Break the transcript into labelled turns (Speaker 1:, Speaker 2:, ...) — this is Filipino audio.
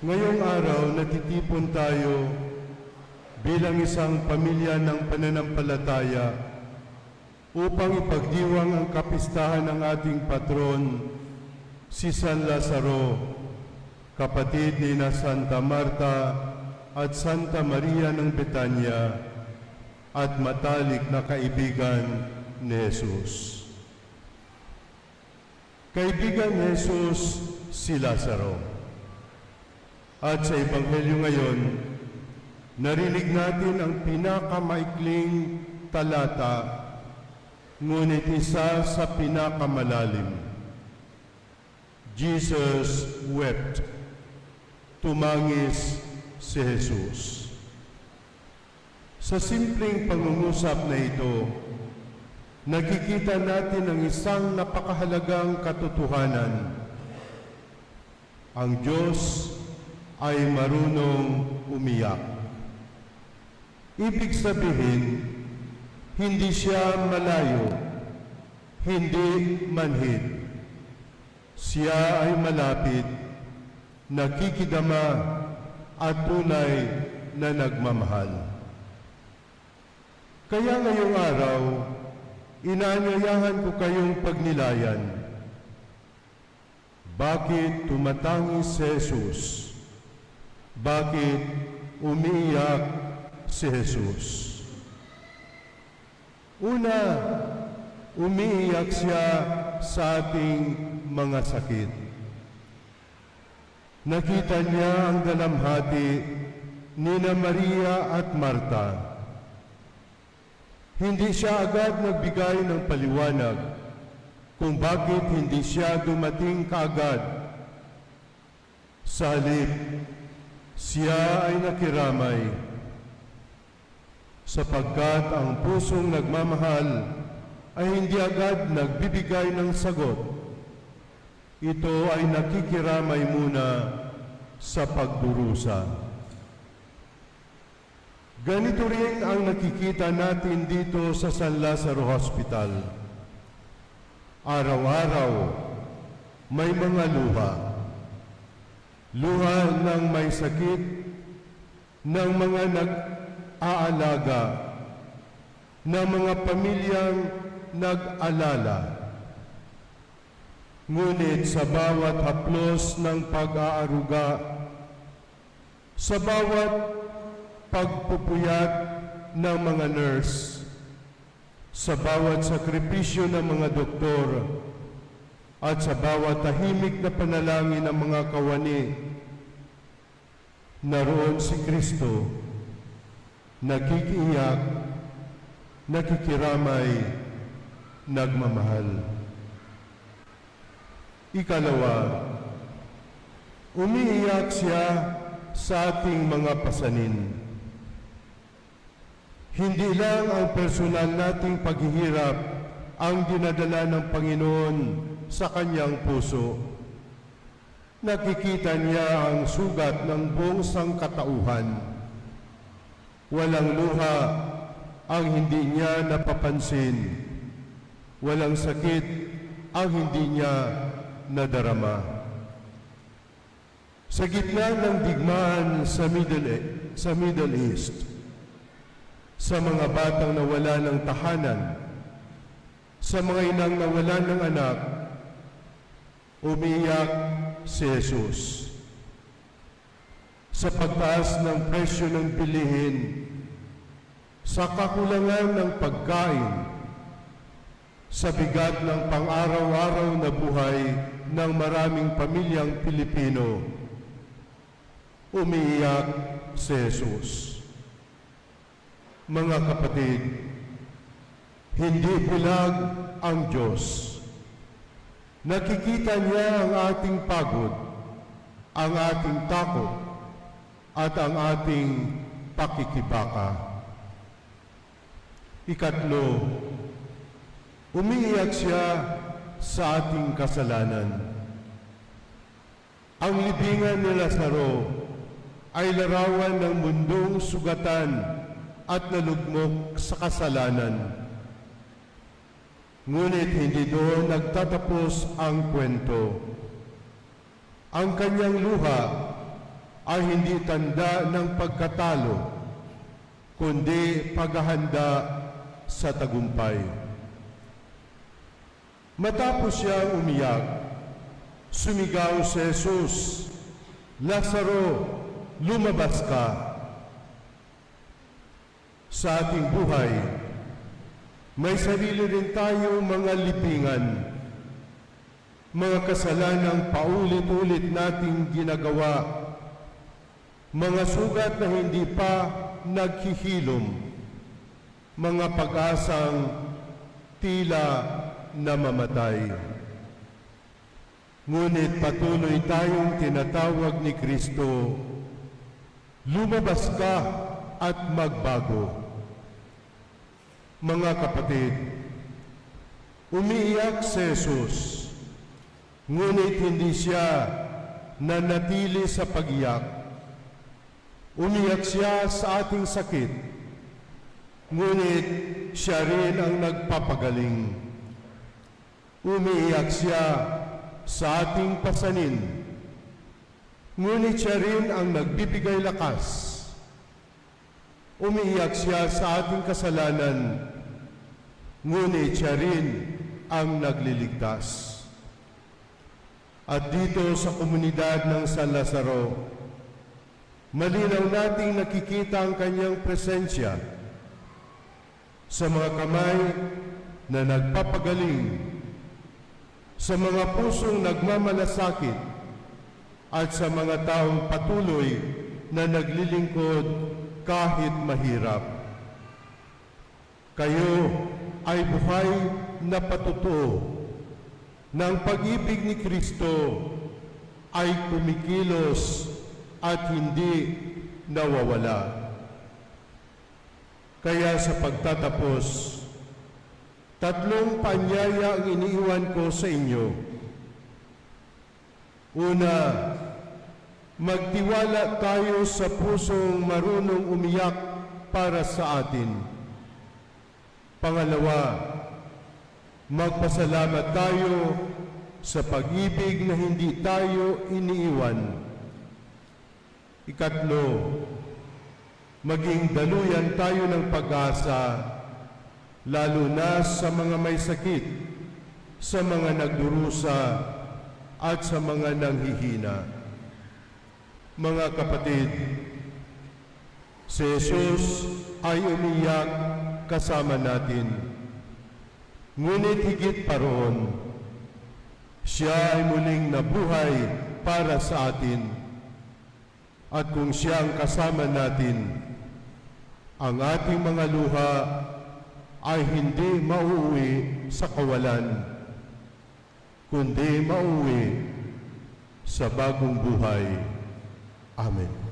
Speaker 1: Ngayong araw, natitipon tayo bilang isang pamilya ng pananampalataya upang ipagdiwang ang kapistahan ng ating patron, si San Lazaro, kapatid ni na Santa Marta at Santa Maria ng Betania, at matalik na kaibigan ni Jesus. Kaibigan ni Jesus si Lazaro. At sa Ebanghelyo ngayon, narinig natin ang pinakamaikling talata, ngunit isa sa pinakamalalim. Jesus wept. Tumangis si Jesus. Sa simpleng pangungusap na ito, nakikita natin ang isang napakahalagang katotohanan. Ang Diyos ay marunong umiyak. Ibig sabihin, hindi siya malayo, hindi manhid. Siya ay malapit, nakikidama at tunay na nagmamahal. Kaya ngayong araw, inaanyayahan ko kayong pagnilayan. Bakit tumatangis si Jesus? Bakit umiiyak si Jesus? Una, umiiyak siya sa ating mga sakit. Nakita niya ang dalamhati ni na Maria at Marta. Hindi siya agad nagbigay ng paliwanag kung bakit hindi siya dumating kaagad. Sa halip, siya ay nakiramay, sapagkat ang pusong nagmamahal ay hindi agad nagbibigay ng sagot. Ito ay nakikiramay muna sa pagdurusa. Ganito rin ang nakikita natin dito sa San Lazaro Hospital. Araw-araw, may mga luha. Luha ng may sakit, ng mga nag-aalaga, ng mga pamilyang nag-alala. Ngunit sa bawat haplos ng pag-aaruga, sa bawat pagpupuyat ng mga nurse, sa bawat sakripisyo ng mga doktor, at sa bawat tahimik na panalangin ng mga kawani, naroon si Kristo, nakikiiyak, nakikiramay, nagmamahal. Ikalawa, umiiyak siya sa ating mga pasanin. Hindi lang ang personal nating paghihirap ang dinadala ng Panginoon sa kanyang puso. Nakikita niya ang sugat ng buong sangkatauhan. Walang luha ang hindi niya napapansin. Walang sakit ang hindi niya nadarama. Sa gitna ng digmaan sa Middle East, sa mga batang nawala ng tahanan, sa mga inang nawala ng anak, umiiyak si Jesus. Sa pagtaas ng presyo ng bilihin, sa kakulangan ng pagkain, sa bigat ng pang-araw-araw na buhay ng maraming pamilyang Pilipino, umiiyak si Jesus. Mga kapatid, hindi bulag ang Diyos. Nakikita niya ang ating pagod, ang ating takot, at ang ating pakikibaka. Ikatlo, umiiyak siya sa ating kasalanan. Ang libingan ni Lazaro ay larawan ng mundong sugatan at nalugmok sa kasalanan. Ngunit hindi doon nagtatapos ang kwento. Ang kanyang luha ay hindi tanda ng pagkatalo, kundi paghahanda sa tagumpay. Matapos siyang umiyak, sumigaw si Jesus, "Lazaro, lumabas ka." Sa ating buhay, may sarili rin tayong mga lipingan, mga kasalanang paulit-ulit nating ginagawa, mga sugat na hindi pa naghihilom, mga pag-asang tila namamatay. Ngunit patuloy tayong tinatawag ni Kristo, "Lumabas ka at magbago." Mga kapatid, umiiyak si Jesus, ngunit hindi siya nanatili sa pag-iyak. Umiyak siya sa ating sakit, ngunit siya rin ang nagpapagaling. Umiiyak siya sa ating pasanin, ngunit siya rin ang nagbibigay lakas. Umiiyak siya sa ating kasalanan, ngunit siya rin ang nagliligtas. At dito sa komunidad ng San Lazaro, malinaw nating nakikita ang kanyang presensya sa mga kamay na nagpapagaling, sa mga pusong nagmamalasakit, at sa mga taong patuloy na naglilingkod kahit mahirap. Kayo ay buhay na patotoo ng pag-ibig ni Kristo ay kumikilos at hindi nawawala. Kaya sa pagtatapos, 3 paanyaya ang iniiwan ko sa inyo. Una, magtiwala tayo sa pusong marunong umiyak para sa atin. Pangalawa, magpasalamat tayo sa pag-ibig na hindi tayo iniiwan. Ikatlo, maging daluyan tayo ng pag-asa, lalo na sa mga may sakit, sa mga nagdurusa, at sa mga nanghihina. Mga kapatid, si Jesus ay umiyak kasama natin. Ngunit higit pa roon, siya ay muling nabuhay para sa atin. At kung siya ang kasama natin, ang ating mga luha ay hindi mauuwi sa kawalan, kundi mauuwi sa bagong buhay. Amen.